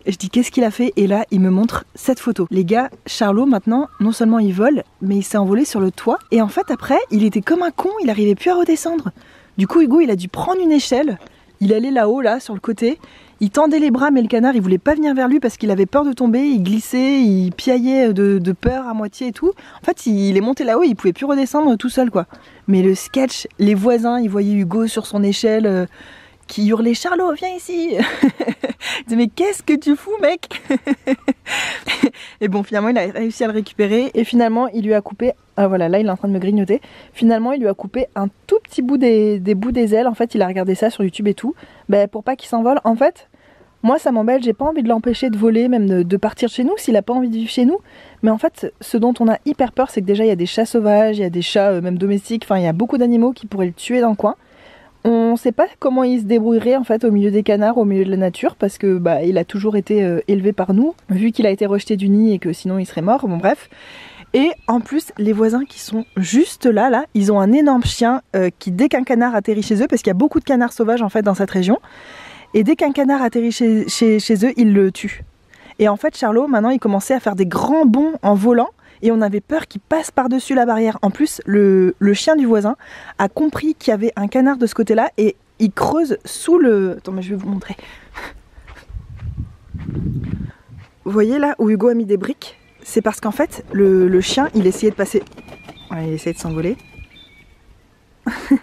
Et je dis qu'est-ce qu'il a fait, et là il me montre cette photo. Les gars, Charlot maintenant, non seulement il vole, mais il s'est envolé sur le toit. Et en fait après, il était comme un con, il arrivait plus à redescendre. Du coup Hugo il a dû prendre une échelle, il allait là-haut, là, sur le côté. Il tendait les bras mais le canard il voulait pas venir vers lui parce qu'il avait peur de tomber, il glissait, il piaillait de peur à moitié et tout. En fait il est monté là-haut, il pouvait plus redescendre tout seul quoi. Mais le sketch, les voisins ils voyaient Hugo sur son échelle qui hurlait « Charlot, viens ici !» Il disait « Mais qu'est-ce que tu fous, mec ?» Et bon, finalement, il a réussi à le récupérer. Et finalement, il lui a coupé... Ah voilà, là, il est en train de me grignoter. Finalement, il lui a coupé un tout petit bout des bouts des ailes. En fait, il a regardé ça sur YouTube et tout. Ben, pour pas qu'il s'envole. En fait, moi, ça m'embête. J'ai pas envie de l'empêcher de voler, même de partir chez nous, s'il a pas envie de vivre chez nous. Mais en fait, ce dont on a hyper peur, c'est que déjà, il y a des chats sauvages, il y a des chats même domestiques. Enfin, il y a beaucoup d'animaux qui pourraient le tuer dans le coin. On sait pas comment il se débrouillerait en fait au milieu des canards, au milieu de la nature, parce que bah il a toujours été élevé par nous, vu qu'il a été rejeté du nid et que sinon il serait mort, bon bref. Et en plus les voisins qui sont juste là, ils ont un énorme chien qui dès qu'un canard atterrit chez eux, parce qu'il y a beaucoup de canards sauvages en fait dans cette région, et dès qu'un canard atterrit chez eux, ils le tuent. Et en fait Charlot maintenant il commençait à faire des grands bonds en volant, et on avait peur qu'il passe par-dessus la barrière. En plus, le chien du voisin a compris qu'il y avait un canard de ce côté-là et il creuse sous le... Attends, mais je vais vous montrer. Vous voyez là où Hugo a mis des briques? C'est parce qu'en fait, le chien, il essayait de passer... Ouais, il essayait de s'envoler.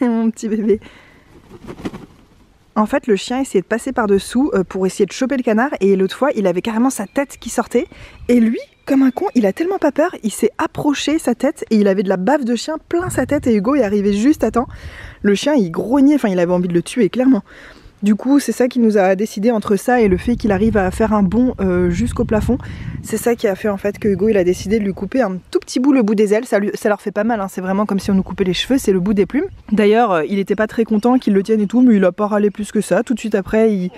Mon petit bébé. En fait, le chien essayait de passer par-dessous pour essayer de choper le canard. Et l'autre fois, il avait carrément sa tête qui sortait. Et lui... Comme un con, il a tellement pas peur, il s'est approché sa tête et il avait de la bave de chien plein sa tête et Hugo est arrivé juste à temps. Le chien il grognait, enfin il avait envie de le tuer clairement. Du coup c'est ça qui nous a décidé entre ça et le fait qu'il arrive à faire un bond jusqu'au plafond. C'est ça qui a fait en fait que Hugo il a décidé de lui couper un tout petit bout le bout des ailes. Ça leur fait pas mal, hein. C'est vraiment comme si on nous coupait les cheveux, c'est le bout des plumes. D'ailleurs il était pas très content qu'il le tienne et tout, mais il a pas râlé plus que ça. Tout de suite après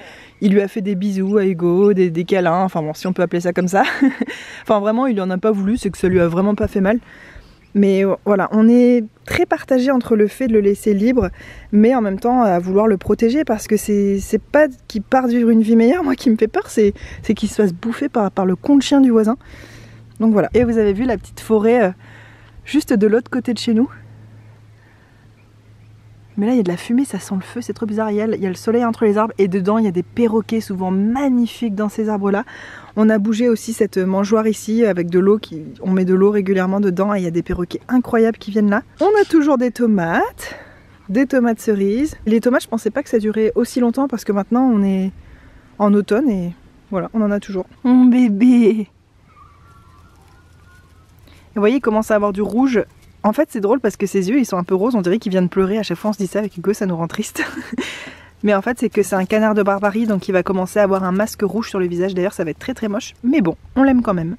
il lui a fait des bisous à Hugo, des câlins, enfin bon si on peut appeler ça comme ça. Enfin vraiment il en a pas voulu, c'est que ça lui a vraiment pas fait mal. Mais voilà, on est très partagé entre le fait de le laisser libre, mais en même temps à vouloir le protéger, parce que c'est pas qu'il parte vivre une vie meilleure, moi qui me fait peur, c'est qu'il se fasse bouffer par le con de chien du voisin. Donc voilà. Et vous avez vu la petite forêt juste de l'autre côté de chez nous. Mais là il y a de la fumée, ça sent le feu, c'est trop bizarre. Il y a le soleil entre les arbres et dedans il y a des perroquets souvent magnifiques dans ces arbres là. On a bougé aussi cette mangeoire ici avec de l'eau, on met de l'eau régulièrement dedans et il y a des perroquets incroyables qui viennent là. On a toujours des tomates cerises. Les tomates je pensais pas que ça durait aussi longtemps parce que maintenant on est en automne et voilà, on en a toujours. Mon bébé. Et vous voyez il commence à avoir du rouge. En fait c'est drôle parce que ses yeux ils sont un peu roses, on dirait qu'il vient de pleurer, à chaque fois on se dit ça avec Hugo, ça nous rend triste. Mais en fait c'est que c'est un canard de Barbarie, donc il va commencer à avoir un masque rouge sur le visage, d'ailleurs ça va être très très moche, mais bon, on l'aime quand même.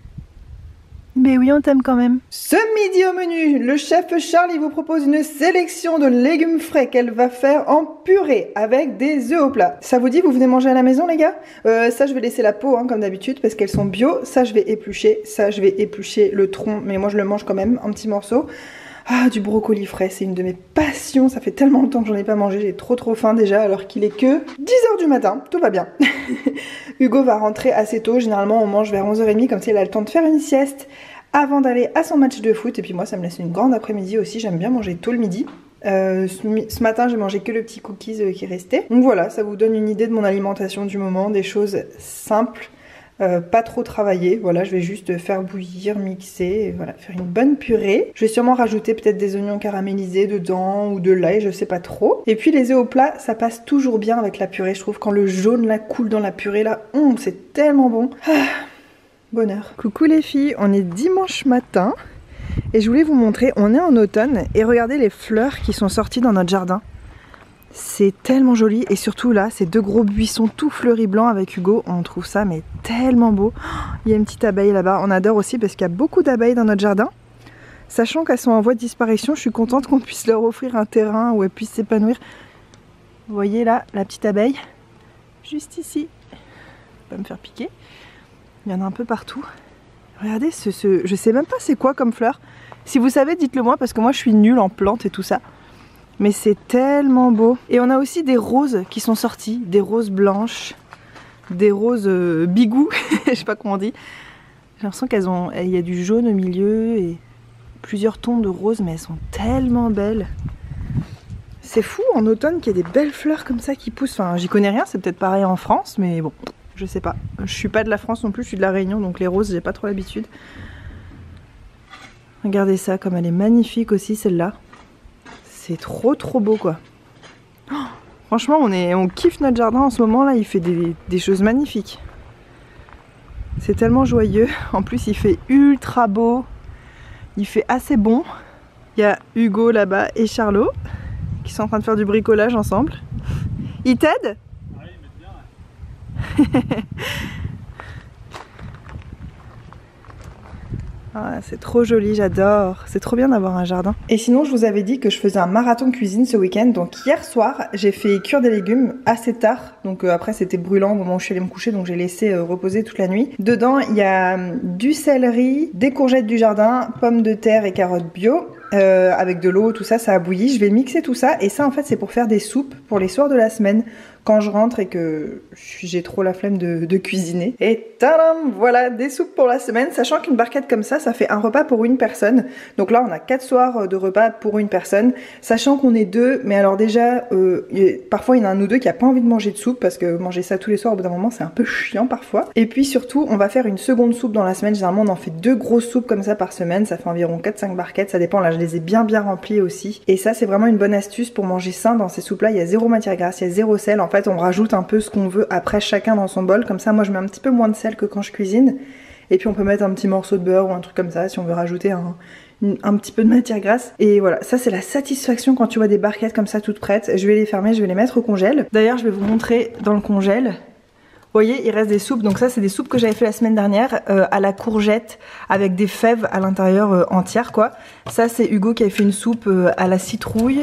Mais oui, on t'aime quand même. Ce midi au menu, le chef Charles il vous propose une sélection de légumes frais qu'elle va faire en purée avec des œufs au plat. Ça vous dit, vous venez manger à la maison les gars? Ça je vais laisser la peau hein, comme d'habitude parce qu'elles sont bio. Ça je vais éplucher le tronc, mais moi je le mange quand même en petits morceaux. Ah, du brocoli frais, c'est une de mes passions. Ça fait tellement longtemps que j'en ai pas mangé, j'ai trop faim déjà alors qu'il est que 10h du matin, tout va bien. Hugo va rentrer assez tôt, généralement on mange vers 11h30, comme ça il a le temps de faire une sieste avant d'aller à son match de foot. Et puis moi ça me laisse une grande après-midi aussi, j'aime bien manger tôt le midi. Ce matin j'ai mangé que le petit cookies qui restait. Donc voilà, ça vous donne une idée de mon alimentation du moment, des choses simples. Pas trop travailler, voilà, je vais juste faire bouillir, mixer, et voilà, faire une bonne purée. Je vais sûrement rajouter peut-être des oignons caramélisés dedans ou de l'ail, je sais pas trop. Et puis les œufs au plat, ça passe toujours bien avec la purée, je trouve, quand le jaune là coule dans la purée là, c'est tellement bon. Ah, bonheur. Coucou les filles, on est dimanche matin. Et je voulais vous montrer, on est en automne et regardez les fleurs qui sont sorties dans notre jardin. C'est tellement joli et surtout là, ces deux gros buissons tout fleuris blancs avec Hugo, on trouve ça mais tellement beau. Il y a une petite abeille là-bas, on adore aussi parce qu'il y a beaucoup d'abeilles dans notre jardin. Sachant qu'elles sont en voie de disparition, je suis contente qu'on puisse leur offrir un terrain où elles puissent s'épanouir. Vous voyez là, la petite abeille, juste ici. Pas me faire piquer. Il y en a un peu partout. Regardez, je sais même pas c'est quoi comme fleur. Si vous savez, dites-le moi parce que moi je suis nulle en plantes et tout ça. Mais c'est tellement beau. Et on a aussi des roses qui sont sorties, des roses blanches, des roses bigou, je sais pas comment on dit. J'ai l'impression il y a du jaune au milieu et plusieurs tons de roses, mais elles sont tellement belles. C'est fou en automne qu'il y ait des belles fleurs comme ça qui poussent. Enfin, j'y connais rien, c'est peut-être pareil en France, mais bon, je sais pas. Je suis pas de la France non plus, je suis de la Réunion, donc les roses, j'ai pas trop l'habitude. Regardez ça, comme elle est magnifique aussi celle-là. C'est trop beau quoi. Oh, franchement on kiffe notre jardin en ce moment là, il fait des choses magnifiques. C'est tellement joyeux, en plus il fait ultra beau, il fait assez bon. Il y a Hugo là-bas et Charlot qui sont en train de faire du bricolage ensemble. Ils t'aident? Oui, ils m'aident bien. Ah, c'est trop joli, j'adore. C'est trop bien d'avoir un jardin. Et sinon, je vous avais dit que je faisais un marathon cuisine ce week-end. Donc hier soir, j'ai fait cuire des légumes assez tard. Donc après, c'était brûlant au moment où je suis allée me coucher. Donc j'ai laissé reposer toute la nuit. Dedans, il y a du céleri, des courgettes du jardin, pommes de terre et carottes bio. Avec de l'eau, tout ça, ça a bouilli. Je vais mixer tout ça. Et ça, en fait, c'est pour faire des soupes pour les soirs de la semaine. Quand je rentre et que j'ai trop la flemme de cuisiner. Et tadam, voilà, des soupes pour la semaine. Sachant qu'une barquette comme ça fait un repas pour une personne. Donc là, on a 4 soirs de repas pour une personne. Sachant qu'on est deux, mais alors déjà, parfois il y en a un ou deux qui a pas envie de manger de soupe. Parce que manger ça tous les soirs, au bout d'un moment, c'est un peu chiant parfois. Et puis surtout, on va faire une seconde soupe dans la semaine. Généralement, on en fait 2 grosses soupes comme ça par semaine. Ça fait environ 4-5 barquettes, ça dépend. Là, je les ai bien remplies aussi. Et ça, c'est vraiment une bonne astuce pour manger sain dans ces soupes-là. Il y a 0 matière grasse, il y a 0 sel. En fait, on rajoute un peu ce qu'on veut après chacun dans son bol. Comme ça, moi, je mets un petit peu moins de sel que quand je cuisine. Et puis, on peut mettre un petit morceau de beurre ou un truc comme ça si on veut rajouter un petit peu de matière grasse. Et voilà, ça, c'est la satisfaction quand tu vois des barquettes comme ça toutes prêtes. Je vais les fermer, je vais les mettre au congèle. D'ailleurs, je vais vous montrer dans le congèle. Vous voyez, il reste des soupes. Donc ça, c'est des soupes que j'avais fait la semaine dernière à la courgette avec des fèves à l'intérieur entières, quoi. Ça, c'est Hugo qui avait fait une soupe à la citrouille.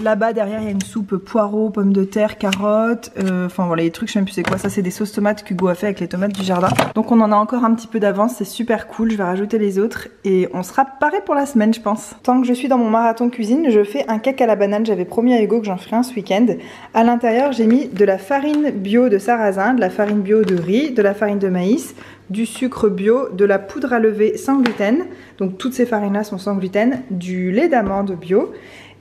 Là-bas, derrière, il y a une soupe poireaux, pommes de terre, carottes. Enfin, voilà, les trucs, je sais même plus c'est quoi. Ça, c'est des sauces tomates qu'Hugo a fait avec les tomates du jardin. Donc, on en a encore un petit peu d'avance. C'est super cool. Je vais rajouter les autres. Et on sera paré pour la semaine, je pense. Tant que je suis dans mon marathon cuisine, je fais un cake à la banane. J'avais promis à Hugo que j'en ferais un ce week-end. À l'intérieur, j'ai mis de la farine bio de sarrasin, de la farine bio de riz, de la farine de maïs, du sucre bio, de la poudre à lever sans gluten. Donc, toutes ces farines-là sont sans gluten. Du lait d'amande bio.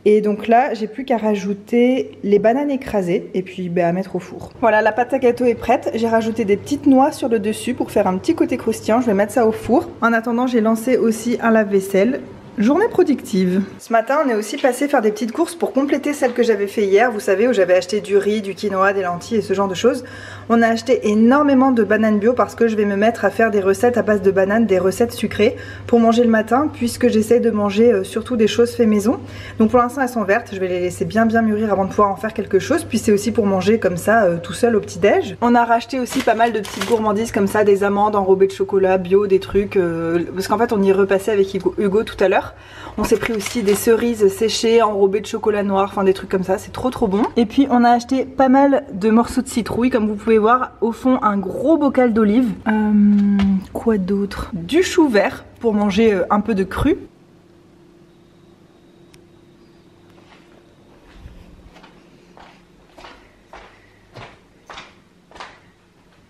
Et donc là, j'ai plus qu'à rajouter les bananes écrasées et puis à mettre au four. Voilà, la pâte à gâteau est prête. J'ai rajouté des petites noix sur le dessus pour faire un petit côté croustillant. Je vais mettre ça au four. En attendant, j'ai lancé aussi un lave-vaisselle. Journée productive. Ce matin, on est aussi passé faire des petites courses pour compléter celles que j'avais fait hier. Vous savez, où j'avais acheté du riz, du quinoa, des lentilles et ce genre de choses. On a acheté énormément de bananes bio parce que je vais me mettre à faire des recettes à base de bananes, des recettes sucrées pour manger le matin puisque j'essaie de manger surtout des choses fait maison. Donc pour l'instant, elles sont vertes. Je vais les laisser bien mûrir avant de pouvoir en faire quelque chose. Puis c'est aussi pour manger comme ça tout seul au petit-déj. On a racheté aussi pas mal de petites gourmandises comme ça, des amandes enrobées de chocolat bio, des trucs. Parce qu'en fait, on y repassait avec Hugo tout à l'heure. On s'est pris aussi des cerises séchées enrobées de chocolat noir, enfin des trucs comme ça, c'est trop bon. Et puis on a acheté pas mal de morceaux de citrouille, comme vous pouvez voir au fond un gros bocal d'olives. Quoi d'autre? Du chou vert pour manger un peu de cru.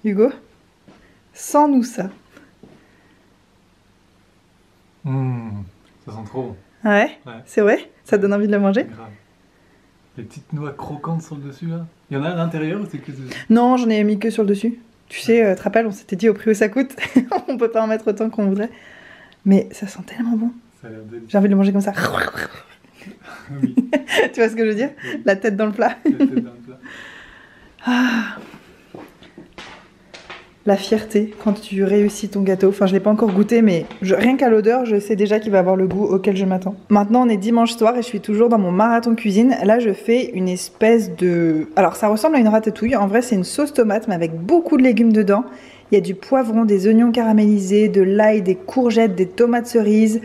Hugo, sans nous ça. Ça sent trop bon. Ouais, c'est vrai? Ça donne envie de le manger? Grave. Les petites noix croquantes sur le dessus là. Il y en a à l'intérieur ou c'est que dessus? Non, j'en ai mis que sur le dessus. Tu sais, tu te rappelles, on s'était dit au prix où ça coûte. On peut pas en mettre autant qu'on voudrait. Mais ça sent tellement bon. Ça a l'air délicieux. J'ai envie de le manger comme ça. Oui. Tu vois ce que je veux dire? Oui. La tête dans le plat. La tête dans le plat. Ah. la fierté quand tu réussis ton gâteau. Enfin, je l'ai pas encore goûté, mais rien qu'à l'odeur, je sais déjà qu'il va avoir le goût auquel je m'attends. Maintenant, on est dimanche soir et je suis toujours dans mon marathon cuisine. Là, je fais une espèce de... Alors, ça ressemble à une ratatouille. En vrai, c'est une sauce tomate, mais avec beaucoup de légumes dedans. Il y a du poivron, des oignons caramélisés, de l'ail, des courgettes, des tomates cerises,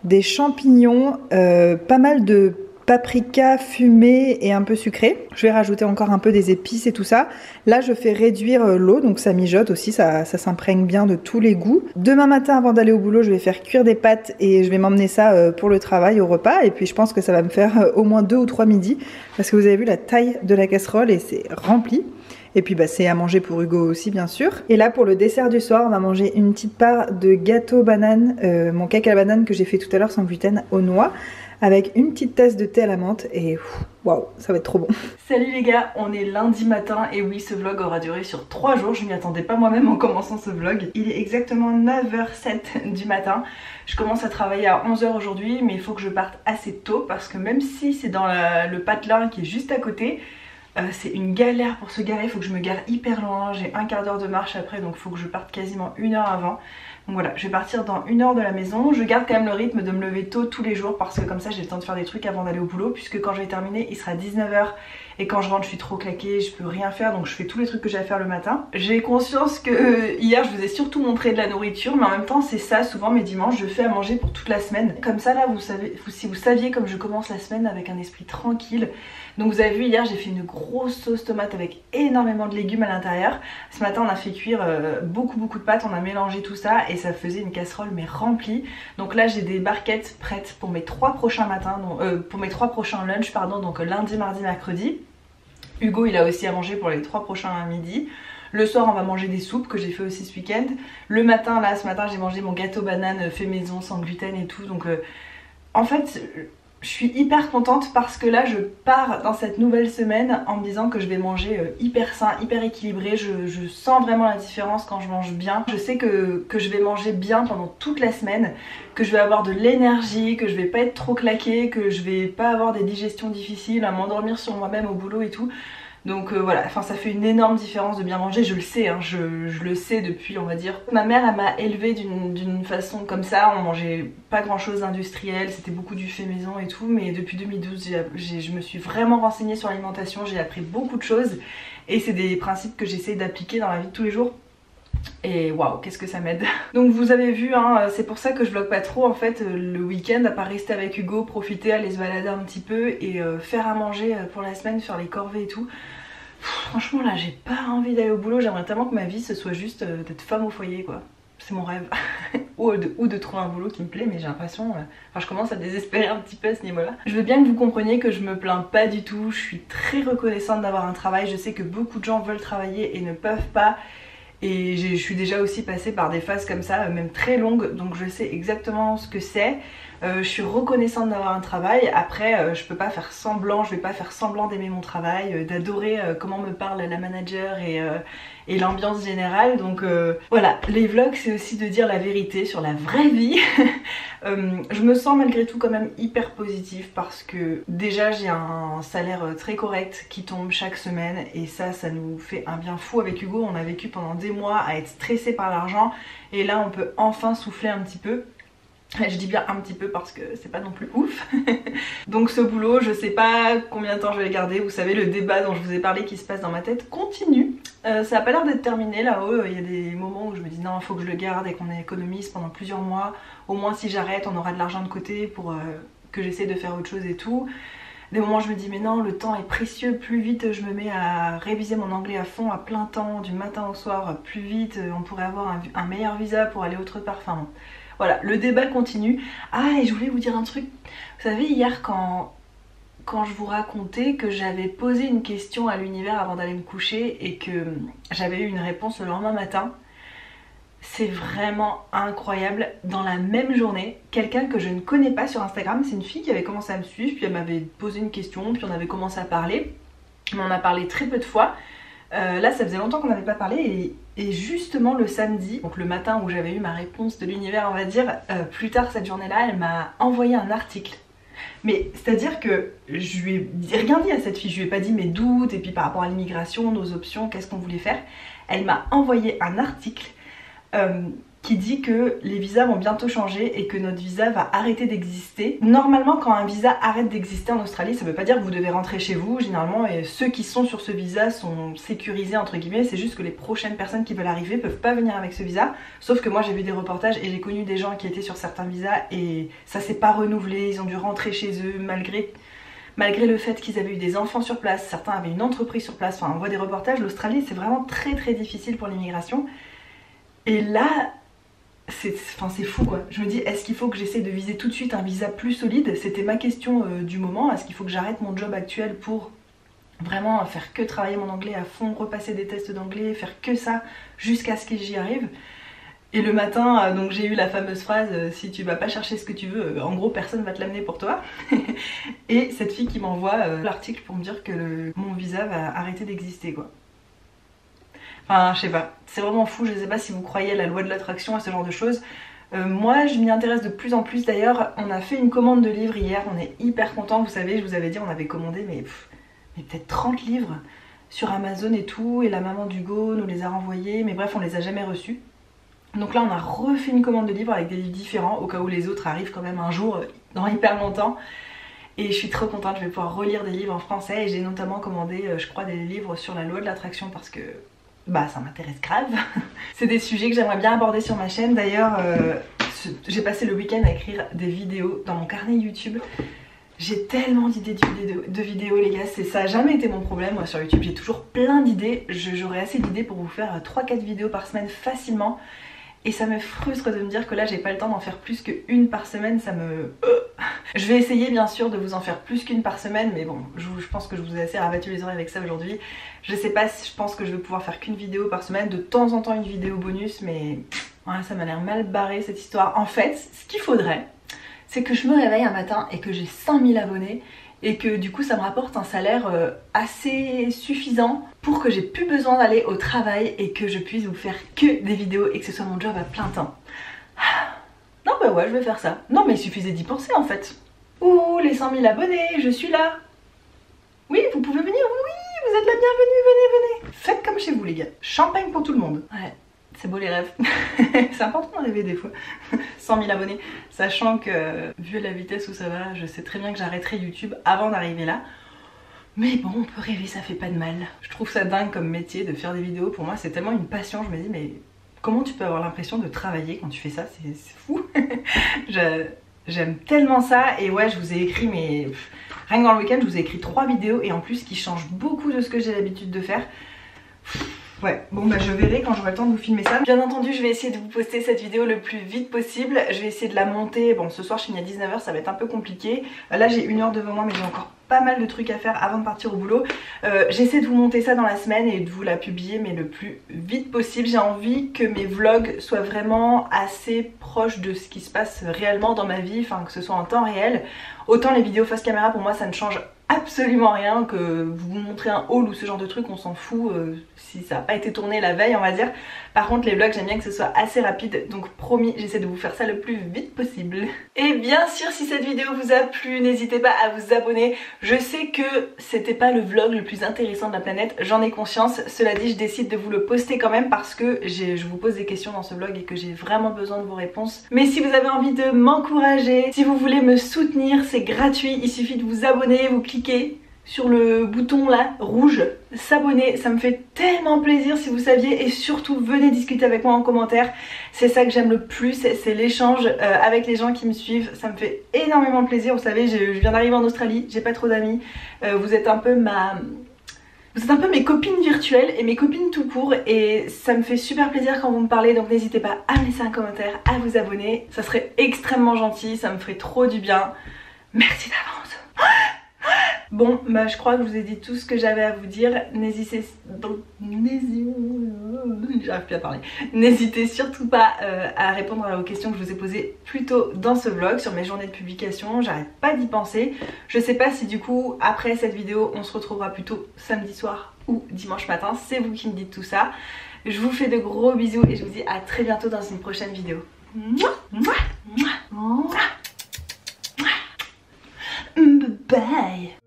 des champignons, pas mal de paprika fumé et un peu sucré. Je vais rajouter encore un peu des épices et tout ça. Là, je fais réduire l'eau, donc ça mijote aussi, ça s'imprègne bien de tous les goûts. Demain matin, avant d'aller au boulot, je vais faire cuire des pâtes et je vais m'emmener ça pour le travail, au repas. Et puis, je pense que ça va me faire au moins 2 ou 3 midis, parce que vous avez vu la taille de la casserole et c'est rempli. Et puis bah, c'est à manger pour Hugo aussi bien sûr. Et là pour le dessert du soir on va manger une petite part de gâteau banane, mon cake à la banane que j'ai fait tout à l'heure sans gluten aux noix, avec une petite tasse de thé à la menthe et waouh, ça va être trop bon. Salut les gars, on est lundi matin et oui ce vlog aura duré sur 3 jours, je m'y attendais pas moi-même en commençant ce vlog. Il est exactement 9h07 du matin, je commence à travailler à 11h aujourd'hui mais il faut que je parte assez tôt parce que même si c'est dans le patelin qui est juste à côté, c'est une galère pour se garer, il faut que je me gare hyper loin, j'ai un quart d'heure de marche après donc il faut que je parte quasiment 1 heure avant. Donc voilà, je vais partir dans 1 heure de la maison, je garde quand même le rythme de me lever tôt tous les jours parce que comme ça j'ai le temps de faire des trucs avant d'aller au boulot puisque quand je vais terminer il sera 19h et quand je rentre je suis trop claquée, je peux rien faire donc je fais tous les trucs que j'ai à faire le matin. J'ai conscience que hier je vous ai surtout montré de la nourriture mais en même temps c'est ça, souvent mes dimanches je fais à manger pour toute la semaine. Comme ça là vous savez, si vous saviez comme je commence la semaine avec un esprit tranquille. Donc vous avez vu hier j'ai fait une grosse sauce tomate avec énormément de légumes à l'intérieur. Ce matin on a fait cuire beaucoup de pâtes, on a mélangé tout ça et ça faisait une casserole mais remplie. Donc là j'ai des barquettes prêtes pour mes 3 prochains matins, pour mes 3 prochains lunchs pardon, donc lundi, mardi, mercredi. Hugo il a aussi à manger pour les 3 prochains midis. Le soir on va manger des soupes que j'ai fait aussi ce week-end. Le matin là ce matin j'ai mangé mon gâteau banane fait maison sans gluten et tout donc en fait je suis hyper contente parce que là je pars dans cette nouvelle semaine en me disant que je vais manger hyper sain, hyper équilibré. Je sens vraiment la différence quand je mange bien. Je sais que je vais manger bien pendant toute la semaine, que je vais avoir de l'énergie, que je vais pas être trop claquée, que je vais pas avoir des digestions difficiles, à m'endormir sur moi-même au boulot et tout. Donc voilà, enfin ça fait une énorme différence de bien manger, je le sais, hein, je le sais depuis on va dire. Ma mère elle m'a élevée d'une façon comme ça, on mangeait pas grand chose d'industriel, c'était beaucoup du fait maison et tout, mais depuis 2012 je me suis vraiment renseignée sur l'alimentation, j'ai appris beaucoup de choses et c'est des principes que j'essaie d'appliquer dans la vie de tous les jours. Et waouh, qu'est-ce que ça m'aide. Donc vous avez vu, hein, c'est pour ça que je vlog pas trop en fait le week-end, à part rester avec Hugo, profiter, aller se balader un petit peu et faire à manger pour la semaine, faire les corvées et tout. Franchement là j'ai pas envie d'aller au boulot, j'aimerais tellement que ma vie ce soit juste d'être femme au foyer quoi. C'est mon rêve. ou de trouver un boulot qui me plaît mais j'ai l'impression, enfin je commence à désespérer un petit peu à ce niveau là. Je veux bien que vous compreniez que je me plains pas du tout, je suis très reconnaissante d'avoir un travail, je sais que beaucoup de gens veulent travailler et ne peuvent pas. Et je suis déjà aussi passée par des phases comme ça, même très longues, donc je sais exactement ce que c'est. Je suis reconnaissante d'avoir un travail. Après je peux pas faire semblant, je vais pas faire semblant d'aimer mon travail, d'adorer comment me parle la manager et l'ambiance générale. Donc voilà, les vlogs c'est aussi de dire la vérité sur la vraie vie. Je me sens malgré tout quand même hyper positive parce que déjà j'ai un salaire très correct qui tombe chaque semaine et ça nous fait un bien fou avec Hugo. On a vécu pendant des mois à être stressé par l'argent et là on peut enfin souffler un petit peu. Je dis bien un petit peu parce que c'est pas non plus ouf. Donc ce boulot, je sais pas combien de temps je vais le garder. Vous savez, le débat dont je vous ai parlé qui se passe dans ma tête continue. Ça a pas l'air d'être terminé là-haut. Il y a des moments où je me dis non, il faut que je le garde et qu'on économise pendant plusieurs mois. Au moins si j'arrête, on aura de l'argent de côté pour que j'essaie de faire autre chose et tout. Des moments où je me dis mais non, le temps est précieux, plus vite je me mets à réviser mon anglais à fond, à plein temps, du matin au soir, plus vite on pourrait avoir un meilleur visa pour aller autre part. Enfin bon. Voilà, le débat continue. Ah, et je voulais vous dire un truc. Vous savez, hier, quand je vous racontais que j'avais posé une question à l'univers avant d'aller me coucher et que j'avais eu une réponse le lendemain matin, c'est vraiment incroyable. Dans la même journée, quelqu'un que je ne connais pas sur Instagram, c'est une fille qui avait commencé à me suivre, puis elle m'avait posé une question, puis on avait commencé à parler. Mais on a parlé très peu de fois. Là ça faisait longtemps qu'on n'avait pas parlé et justement le samedi, donc le matin où j'avais eu ma réponse de l'univers on va dire, plus tard cette journée là elle m'a envoyé un article Mais c'est-à-dire que je lui ai rien dit à cette fille, je lui ai pas dit mes doutes et puis par rapport à l'immigration, nos options, qu'est-ce qu'on voulait faire. Elle m'a envoyé un article qui dit que les visas vont bientôt changer et que notre visa va arrêter d'exister. Normalement, quand un visa arrête d'exister en Australie, ça veut pas dire que vous devez rentrer chez vous, généralement, et ceux qui sont sur ce visa sont sécurisés entre guillemets, c'est juste que les prochaines personnes qui veulent arriver peuvent pas venir avec ce visa, sauf que moi j'ai vu des reportages et j'ai connu des gens qui étaient sur certains visas et ça s'est pas renouvelé, ils ont dû rentrer chez eux malgré le fait qu'ils avaient eu des enfants sur place, certains avaient une entreprise sur place, enfin on voit des reportages, l'Australie c'est vraiment très difficile pour l'immigration. Et là, c'est fou quoi. Je me dis, est-ce qu'il faut que j'essaie de viser tout de suite un visa plus solide? C'était ma question du moment. Est-ce qu'il faut que j'arrête mon job actuel pour vraiment faire que travailler mon anglais à fond, repasser des tests d'anglais, faire que ça jusqu'à ce que j'y arrive? Et le matin, donc j'ai eu la fameuse phrase si tu vas pas chercher ce que tu veux, en gros personne va te l'amener pour toi. Et cette fille qui m'envoie l'article pour me dire que mon visa va arrêter d'exister quoi. Enfin, je sais pas, c'est vraiment fou, je sais pas si vous croyez à la loi de l'attraction, à ce genre de choses. Moi, je m'y intéresse de plus en plus. D'ailleurs, on a fait une commande de livres hier, on est hyper contents. Vous savez, je vous avais dit, on avait commandé mais peut-être 30 livres sur Amazon et tout. Et la maman d'Hugo nous les a renvoyés, mais bref, on les a jamais reçus. Donc là, on a refait une commande de livres avec des livres différents, au cas où les autres arrivent quand même un jour, dans hyper longtemps. Et je suis trop contente, je vais pouvoir relire des livres en français. Et j'ai notamment commandé, je crois, des livres sur la loi de l'attraction parce que... bah ça m'intéresse grave. C'est des sujets que j'aimerais bien aborder sur ma chaîne. D'ailleurs j'ai passé le week-end à écrire des vidéos dans mon carnet YouTube. J'ai tellement d'idées de vidéos les gars, ça a jamais été mon problème moi sur YouTube, j'ai toujours plein d'idées. J'aurais assez d'idées pour vous faire 3-4 vidéos par semaine facilement. Et ça me frustre de me dire que là j'ai pas le temps d'en faire plus qu'une par semaine, ça me... Je vais essayer bien sûr de vous en faire plus qu'une par semaine, mais bon, je pense que je vous ai assez rabattu les oreilles avec ça aujourd'hui. Je sais pas si je pense que je vais pouvoir faire qu'une vidéo par semaine, de temps en temps une vidéo bonus, mais ouais, ça m'a l'air mal barré cette histoire. En fait, ce qu'il faudrait, c'est que je me réveille un matin et que j'ai 100 000 abonnés et que du coup ça me rapporte un salaire assez suffisant pour que j'ai plus besoin d'aller au travail et que je puisse vous faire que des vidéos et que ce soit mon job à plein temps. Non bah ouais, je vais faire ça. Non mais il suffisait d'y penser en fait. Ouh, les 100 000 abonnés, je suis là. Oui, vous pouvez venir, oui, vous êtes la bienvenue, venez. Faites comme chez vous les gars. Champagne pour tout le monde. Ouais, c'est beau les rêves. C'est important de rêver des fois. 100 000 abonnés, sachant que vu la vitesse où ça va, je sais très bien que j'arrêterai YouTube avant d'arriver là. Mais bon, on peut rêver, ça fait pas de mal. Je trouve ça dingue comme métier de faire des vidéos. Pour moi, c'est tellement une passion. Je me dis, mais comment tu peux avoir l'impression de travailler quand tu fais ça? C'est fou. J'aime tellement ça. Et ouais, je vous ai écrit, mais rien que dans le week-end, je vous ai écrit 3 vidéos. Et en plus, qui changent beaucoup de ce que j'ai l'habitude de faire. Ouais, bon bah je verrai quand j'aurai le temps de vous filmer ça. Bien entendu, je vais essayer de vous poster cette vidéo le plus vite possible. Je vais essayer de la monter. Bon, ce soir je finis à 19 h, ça va être un peu compliqué. Là j'ai 1 heure devant moi, mais j'ai encore pas mal de trucs à faire avant de partir au boulot. J'essaie de vous monter ça dans la semaine et de vous la publier, mais le plus vite possible. J'ai envie que mes vlogs soient vraiment assez proches de ce qui se passe réellement dans ma vie, enfin que ce soit en temps réel. Autant les vidéos face caméra, pour moi ça ne change absolument rien, que vous montrez un haul ou ce genre de truc, on s'en fout si ça n'a pas été tourné la veille on va dire. Par contre les vlogs j'aime bien que ce soit assez rapide, donc promis j'essaie de vous faire ça le plus vite possible. Et bien sûr si cette vidéo vous a plu, n'hésitez pas à vous abonner. Je sais que c'était pas le vlog le plus intéressant de la planète, j'en ai conscience, cela dit je décide de vous le poster quand même parce que je vous pose des questions dans ce vlog et que j'ai vraiment besoin de vos réponses. Mais si vous avez envie de m'encourager, si vous voulez me soutenir, c'est gratuit, il suffit de vous abonner, vous cliquez sur le bouton là rouge s'abonner, ça me fait tellement plaisir si vous saviez, et surtout venez discuter avec moi en commentaire, c'est ça que j'aime le plus, c'est l'échange avec les gens qui me suivent, ça me fait énormément plaisir. Vous savez, je viens d'arriver en Australie, j'ai pas trop d'amis, vous êtes un peu mes copines virtuelles et mes copines tout court, et ça me fait super plaisir quand vous me parlez, donc n'hésitez pas à me laisser un commentaire, à vous abonner, ça serait extrêmement gentil, ça me ferait trop du bien. Merci d'avance. Bon, bah je crois que je vous ai dit tout ce que j'avais à vous dire. J'arrive plus à parler. N'hésitez surtout pas à répondre aux questions que je vous ai posées plus tôt dans ce vlog sur mes journées de publication. J'arrête pas d'y penser. Je sais pas si du coup après cette vidéo on se retrouvera plutôt samedi soir ou dimanche matin. C'est vous qui me dites tout ça. Je vous fais de gros bisous et je vous dis à très bientôt dans une prochaine vidéo. Bye.